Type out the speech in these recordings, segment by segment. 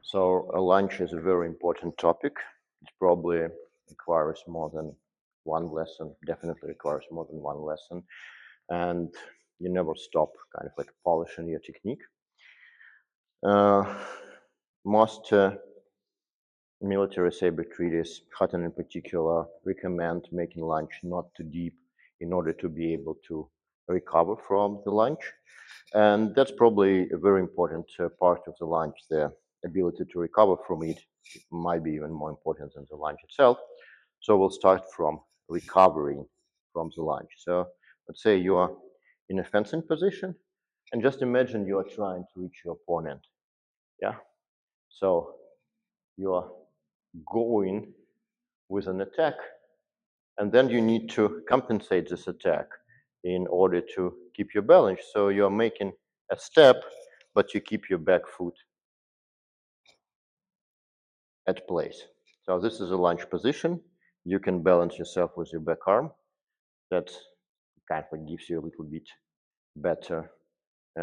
So a lunge is a very important topic. It probably requires more than one lesson, definitely requires more than one lesson. And you never stop kind of like polishing your technique. Most military saber treaties, Hutton in particular, recommend making lunge not too deep in order to be able to recover from the lunge. And that's probably a very important part of the lunge. The ability to recover from it might be even more important than the lunge itself. So we'll start from recovering from the lunge. So let's say you are in a fencing position, and just imagine you are trying to reach your opponent. Yeah. So you are going with an attack, and then you need to compensate this attack in order to keep your balance. So you're making a step, but you keep your back foot at place. So this is a lunge position. You can balance yourself with your back arm. That kind of gives you a little bit better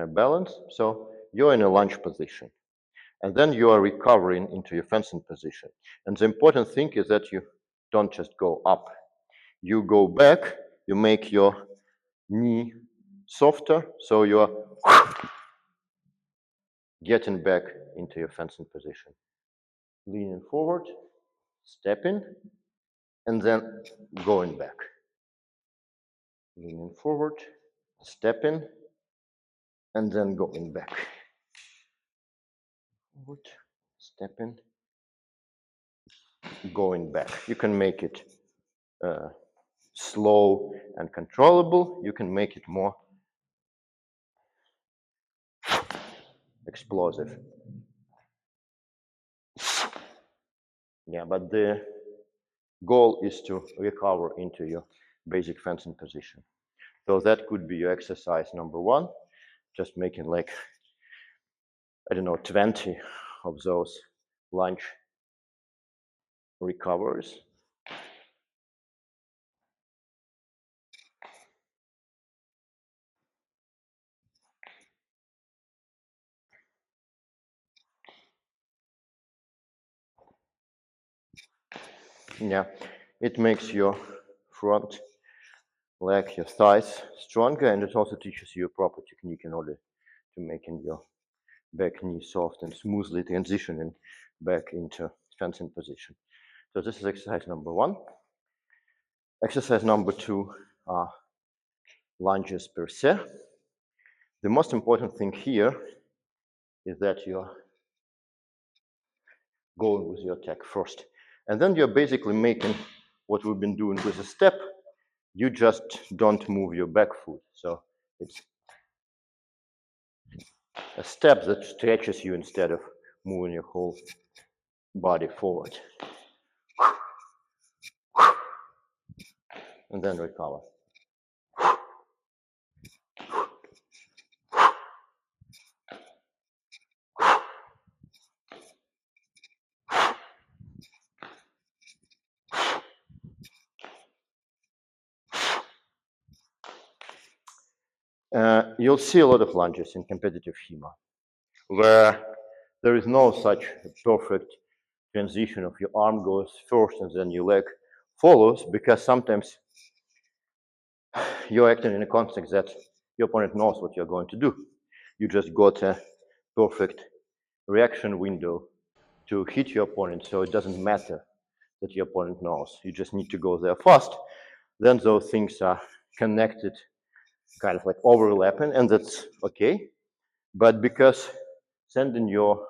balance. So you're in a lunge position. And then you are recovering into your fencing position. And the important thing is that you don't just go up. You go back, you make your knee softer, so you're getting back into your fencing position. Leaning forward, stepping, and then going back. Leaning forward, stepping, and then going back. Forward, stepping, going back. You can make it slow and controllable. You can make it more explosive. Yeah, but the goal is to recover into your basic fencing position. So that could be your exercise number one, just making like, I don't know, 20 of those lunge recoveries. Yeah, it makes your front leg, your thighs stronger, and it also teaches you a proper technique in order to making your back knee soft and smoothly transitioning back into fencing position. So this is exercise number one. Exercise number two are lunges per se. The most important thing here is that you're going with your attack first. And then you're basically making what we've been doing with a step. You just don't move your back foot. So it's a step that stretches you instead of moving your whole body forward. And then recover. You'll see a lot of lunges in competitive HEMA where there is no such perfect transition of your arm goes first and then your leg follows, because sometimes you're acting in a context that your opponent knows what you're going to do. You just got a perfect reaction window to hit your opponent, so it doesn't matter that your opponent knows. You just need to go there fast. Then those things are connected, kind of like overlapping, and that's okay. But because sending your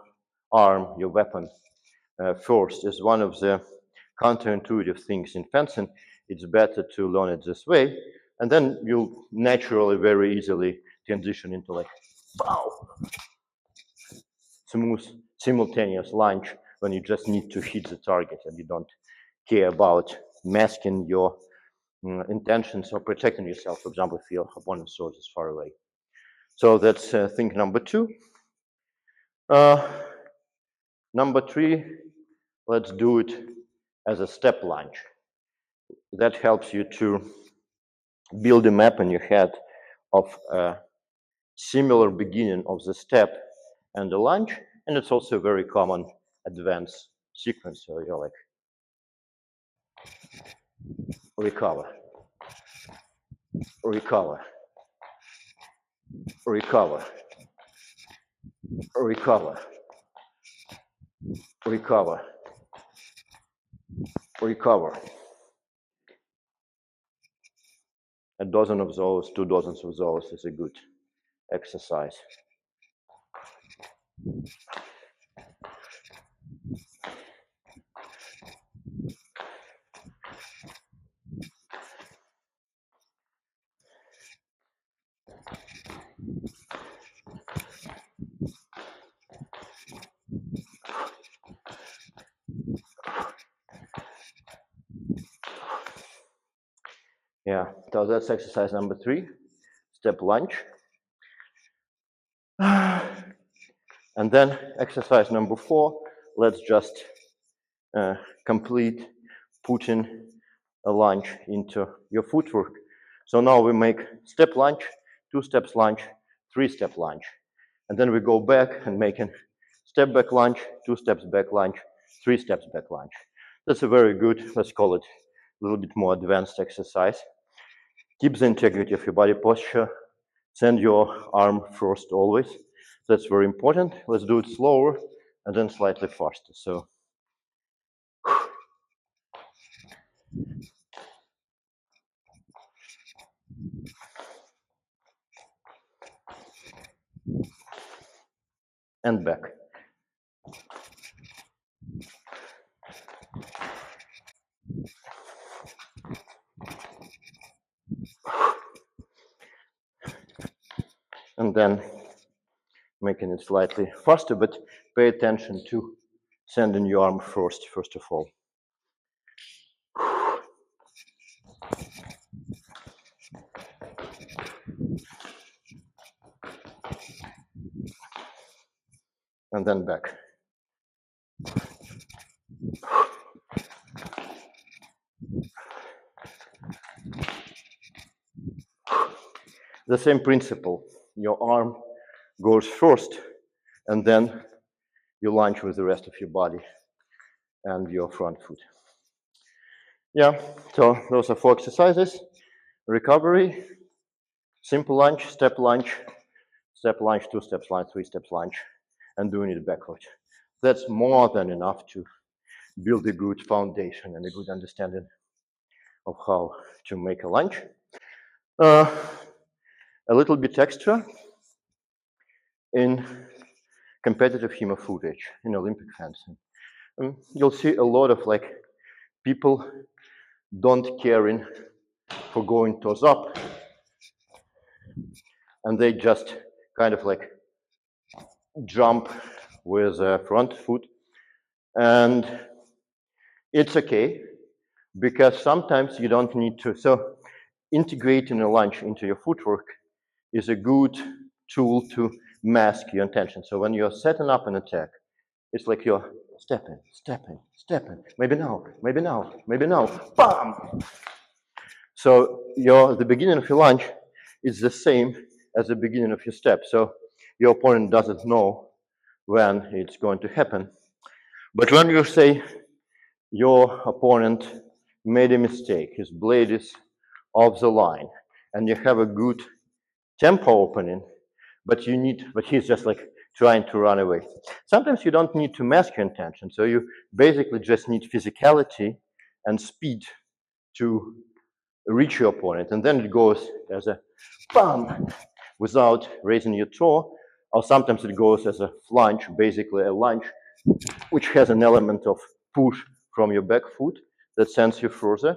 arm, your weapon, first is one of the counterintuitive things in fencing, it's better to learn it this way, and then you'll naturally, very easily transition into like, pow, smooth, simultaneous lunge when you just need to hit the target and you don't care about masking your intentions or protecting yourself, for example, if your opponent's sword is far away. So that's thing number two. Number three, let's do it as a step lunge. That helps you to build a map in your head of a similar beginning of the step and the lunge, and it's also very common advanced sequence. So you're like recover, recover, recover, recover, recover, recover. A dozen of those, 2 dozens of those is a good exercise. Yeah, so that's exercise number 3, step lunge. And then exercise number 4, let's just complete putting a lunge into your footwork. So now we make step lunge, 2 steps lunge, 3 step lunge. And then we go back and make a step back lunge, 2 steps back lunge, 3 steps back lunge. That's a very good, let's call it a little bit more advanced exercise. Keep the integrity of your body posture. Send your arm first always. That's very important. Let's do it slower and then slightly faster. So and back. And then making it slightly faster, but pay attention to sending your arm first of all. And then back. The same principle. Your arm goes first, and then you lunge with the rest of your body and your front foot. Yeah, so those are 4 exercises. Recovery, simple lunge, 2 steps lunge, 3 steps lunge, and doing it backwards. That's more than enough to build a good foundation and a good understanding of how to make a lunge. A little bit extra in competitive HEMA footage in Olympic fencing. You'll see a lot of like people don't caring for going toes up, and they just kind of like jump with the front foot, and it's okay because sometimes you don't need to. So integrating a lunge into your footwork is a good tool to mask your intention. So when you're setting up an attack, it's like you're stepping, maybe now, bam! So the beginning of your lunge is the same as the beginning of your step. So your opponent doesn't know when it's going to happen. But when you say your opponent made a mistake, his blade is off the line, and you have a good tempo opening, but he's just like trying to run away. Sometimes you don't need to mask your intention, so you basically just need physicality and speed to reach your opponent, and then it goes as a bam without raising your toe, or sometimes it goes as a lunge, basically a lunge which has an element of push from your back foot that sends you further.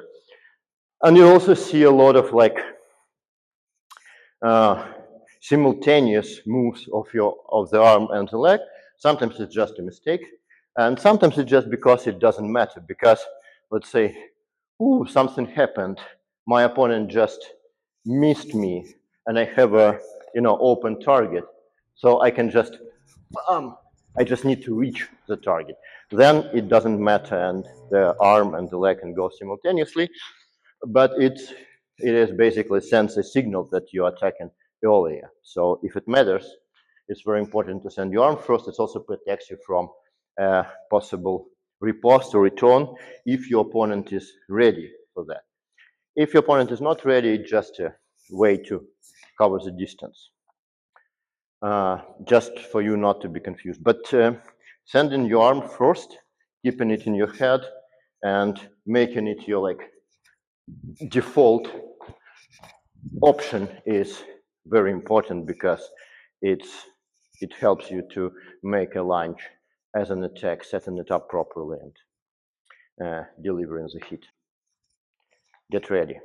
And you also see a lot of like simultaneous moves of the arm and the leg. Sometimes it's just a mistake, and sometimes it's just because it doesn't matter. Because let's say, ooh, something happened, my opponent just missed me, and I have a open target, so I can just I just need to reach the target. Then it doesn't matter, and the arm and the leg can go simultaneously, but it is basically sends a signal that you're attacking earlier. So if it matters, it's very important to send your arm first. It also protects you from a possible riposte or return if your opponent is ready for that. If your opponent is not ready, it's just a way to cover the distance. Just for you not to be confused. But sending your arm first, keeping it in your head, and making it your like default option is very important because it helps you to make a lunge as an attack, setting it up properly and delivering the hit. Get ready.